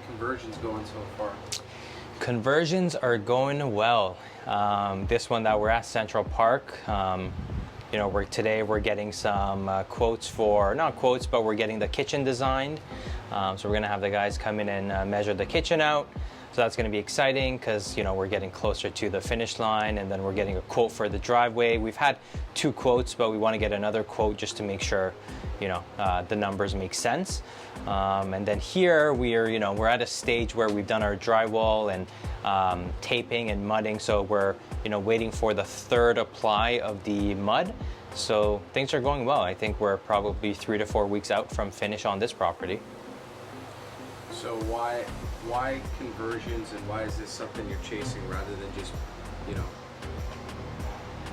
conversions going so far? Conversions are going well. This one that we're at Central Park, today we're getting some quotes for, not quotes, but we're getting the kitchen designed. So we're gonna have the guys come in and measure the kitchen out. So that's gonna be exciting because, we're getting closer to the finish line, and then we're getting a quote for the driveway. We've had 2 quotes, but we wanna get another quote just to make sure, the numbers make sense. And then here we're at a stage where we've done our drywall and taping and mudding. So we're, waiting for the 3rd apply of the mud. So things are going well. I think we're probably 3 to 4 weeks out from finish on this property. So why conversions, and why is this something you're chasing rather than just,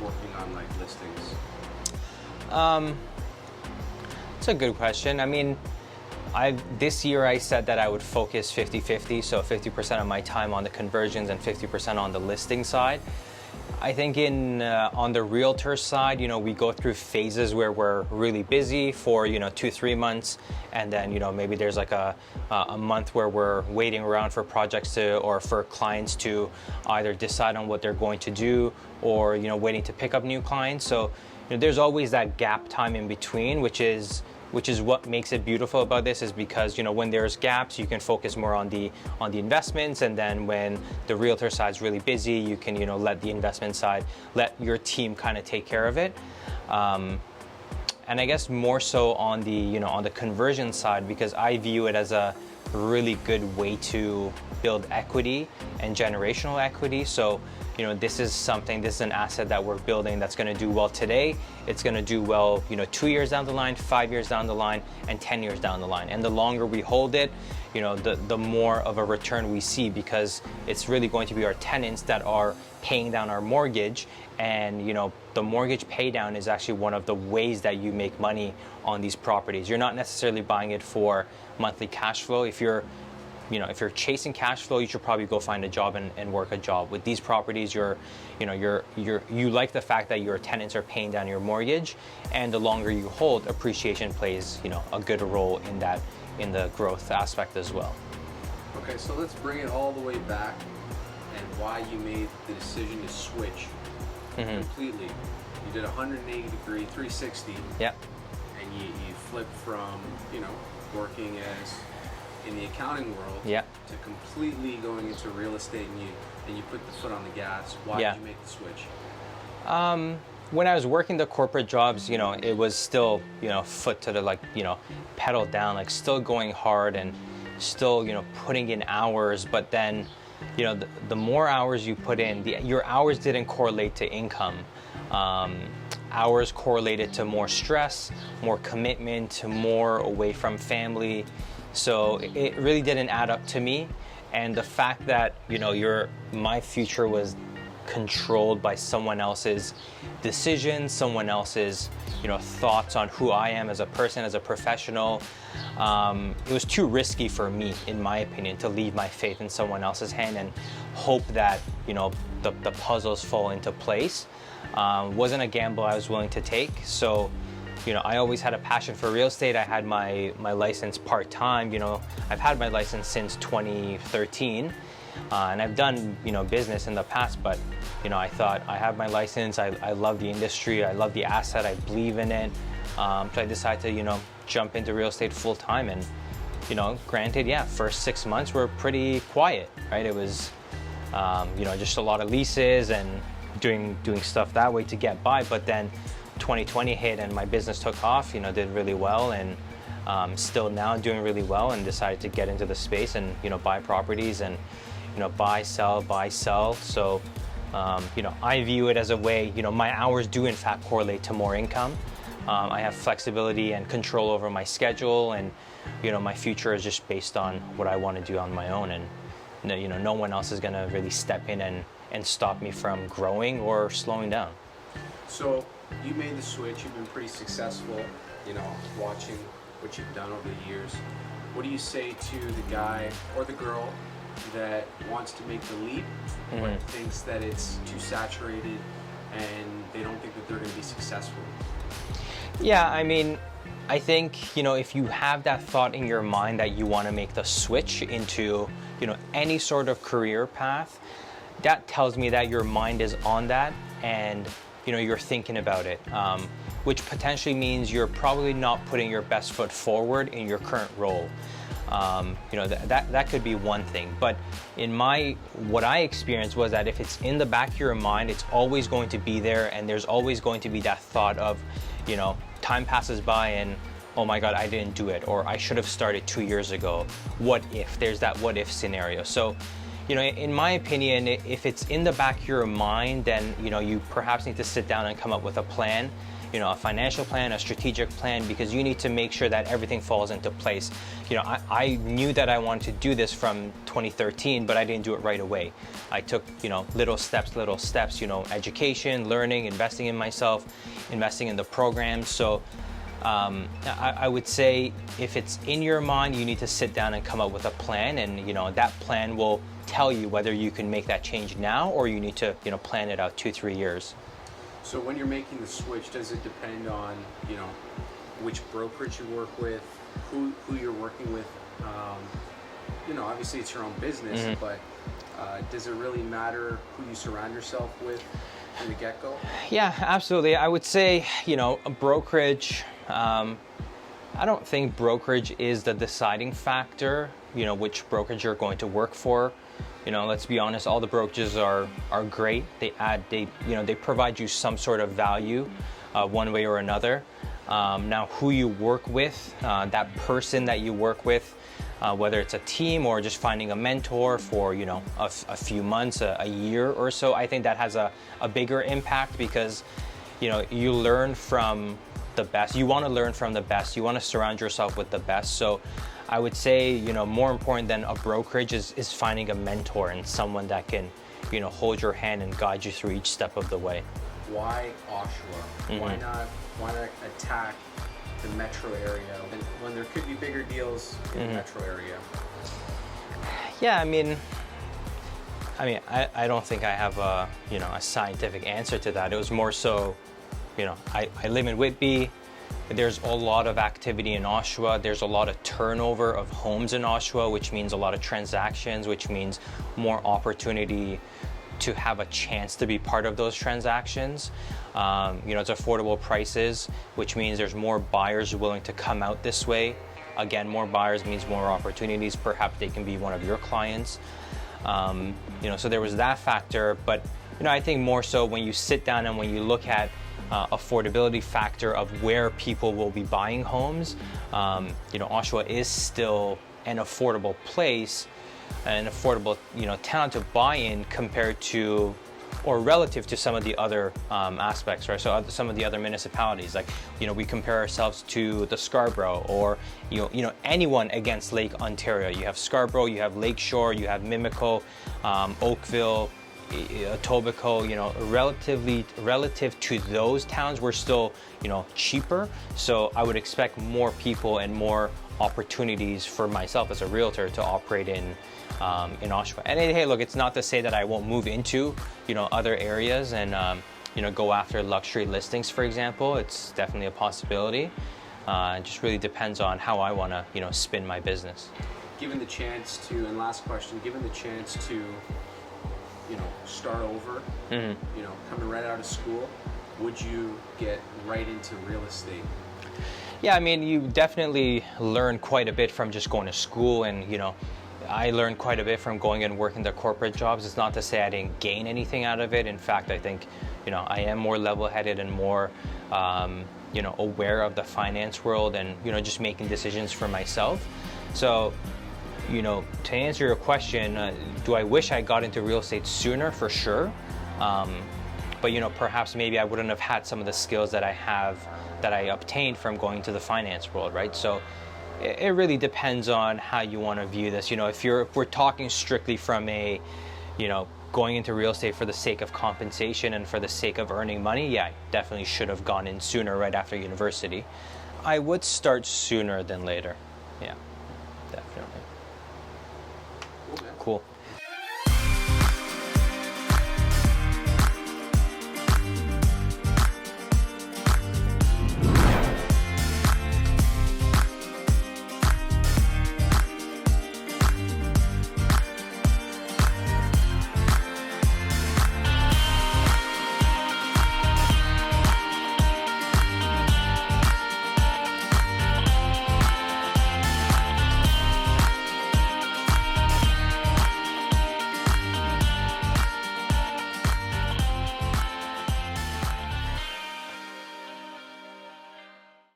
working on like listings? It's a good question. I mean, this year I said that I would focus 50-50, so 50% of my time on the conversions and 50% on the listing side. I think on the realtor side, we go through phases where we're really busy for 2-3 months, and then maybe there's like a month where we're waiting around for projects or for clients to either decide on what they're going to do, or waiting to pick up new clients. So there's always that gap time in between, which is what makes it beautiful about this, is because when there's gaps, you can focus more on the investments, and then when the realtor side's really busy, you can let the investment side, let your team kind of take care of it. And I guess more so on the conversion side, because I view it as a really good way to build equity and generational equity. So this is an asset that we're building that's going to do well today. It's going to do well 2 years down the line, 5 years down the line, and 10 years down the line. And the longer we hold it, the more of a return we see, because it's really going to be our tenants that are paying down our mortgage. And the mortgage pay down is actually one of the ways that you make money on these properties. You're not necessarily buying it for monthly cash flow. If you're chasing cash flow, you should probably go find a job and work a job. With these properties, you like the fact that your tenants are paying down your mortgage, and the longer you hold, appreciation plays a good role in the growth aspect as well. Okay, so let's bring it all the way back, and why you made the decision to switch completely. You did 180-degree, 360. Yep. And you flipped from working as in the accounting world, yeah, to completely going into real estate, and you put the foot on the gas. Why did you make the switch? When I was working the corporate jobs, it was still, foot to the pedal down, still going hard and still, putting in hours. But then, the more hours you put in, your hours didn't correlate to income. Hours correlated to more stress, more commitment, more away from family. So it really didn't add up to me. And the fact that, my future was controlled by someone else's decisions, someone else's, thoughts on who I am as a person, as a professional. It was too risky for me, in my opinion, to leave my faith in someone else's hand and hope that, the puzzles fall into place. Wasn't a gamble I was willing to take. So, I always had a passion for real estate. I had my license part-time. I've had my license since 2013, and I've done, business in the past, but, I thought I have my license. I love the industry. I love the asset. I believe in it. So I decided to, jump into real estate full-time. And, granted, first 6 months were pretty quiet, right? It was, just a lot of leases and doing stuff that way to get by. But then 2020 hit and my business took off, did really well, and still now doing really well, and decided to get into the space and, buy properties and, buy, sell. So, I view it as a way, my hours do in fact correlate to more income. I have flexibility and control over my schedule, and, my future is just based on what I want to do on my own. And, no one else is going to really step in and stop me from growing or slowing down. So you made the switch. You've been pretty successful, watching what you've done over the years. What do you say to the guy or the girl that wants to make the leap, but thinks that it's too saturated and they don't think that they're going to be successful? Yeah, I mean, I think, if you have that thought in your mind that you want to make the switch into, any sort of career path, that tells me that your mind is on that and, you're thinking about it, which potentially means you're probably not putting your best foot forward in your current role. That could be one thing, but what I experienced was that if it's in the back of your mind, it's always going to be there, and there's always going to be that thought of, time passes by and, oh my God, I didn't do it, or I should have started 2 years ago. What if? There's that what if scenario. So, in my opinion, if it's in the back of your mind, then, you perhaps need to sit down and come up with a plan, a financial plan, a strategic plan, because you need to make sure that everything falls into place. I knew that I wanted to do this from 2013, but I didn't do it right away. I took, little steps, education, learning, investing in myself, investing in the program. So I would say if it's in your mind, you need to sit down and come up with a plan, and that plan will tell you whether you can make that change now, or you need to plan it out 2-3 years. So when you're making the switch, does it depend on which brokerage you work with, who you're working with? Obviously it's your own business, but does it really matter who you surround yourself with from the get-go? Yeah, absolutely. I would say a brokerage. I don't think brokerage is the deciding factor. Which brokerage you're going to work for. Let's be honest, all the brokerages are great. They provide you some sort of value, one way or another. Now, who you work with, that person that you work with, whether it's a team or just finding a mentor for a few months, a year or so, I think that has a bigger impact, because you learn from the best. You want to learn from the best. You want to surround yourself with the best. So I would say, more important than a brokerage is finding a mentor and someone that can, hold your hand and guide you through each step of the way. Why Oshawa? Why not attack the metro area when there could be bigger deals in the metro area? Yeah, I don't think I have a scientific answer to that. It was more so, I live in Whitby. There's a lot of activity in Oshawa. There's a lot of turnover of homes in Oshawa, which means a lot of transactions, which means more opportunity to have a chance to be part of those transactions. It's affordable prices, which means there's more buyers willing to come out this way. Again, more buyers means more opportunities. Perhaps they can be one of your clients. So there was that factor, but I think more so when you sit down and when you look at affordability factor of where people will be buying homes, Oshawa is still an affordable place, an affordable town to buy in compared to, or relative to, some of the other aspects, right? So some of the other municipalities, like we compare ourselves to the Scarborough, or anyone against Lake Ontario. You have Scarborough, you have Lakeshore, you have Mimico, Oakville, Etobicoke, relative to those towns, we're still, cheaper. So I would expect more people and more opportunities for myself as a realtor to operate in Oshawa. And hey, look, it's not to say that I won't move into, other areas and, go after luxury listings, for example. It's definitely a possibility. It just really depends on how I want to, spin my business. Given the chance to, and last question, given the chance to, start over, coming right out of school, would you get right into real estate? Yeah, you definitely learn quite a bit from just going to school, and I learned quite a bit from going and working the corporate jobs. It's not to say I didn't gain anything out of it. In fact, I think, I am more level-headed and more, aware of the finance world and, just making decisions for myself. So, to answer your question, do I wish I got into real estate sooner? For sure. But, perhaps maybe I wouldn't have had some of the skills that I obtained from going to the finance world, right? So it really depends on how you want to view this. If we're talking strictly from a, going into real estate for the sake of compensation and for the sake of earning money, yeah, I definitely should have gone in sooner, right after university. I would start sooner than later. Yeah, definitely. Cool, man. Cool.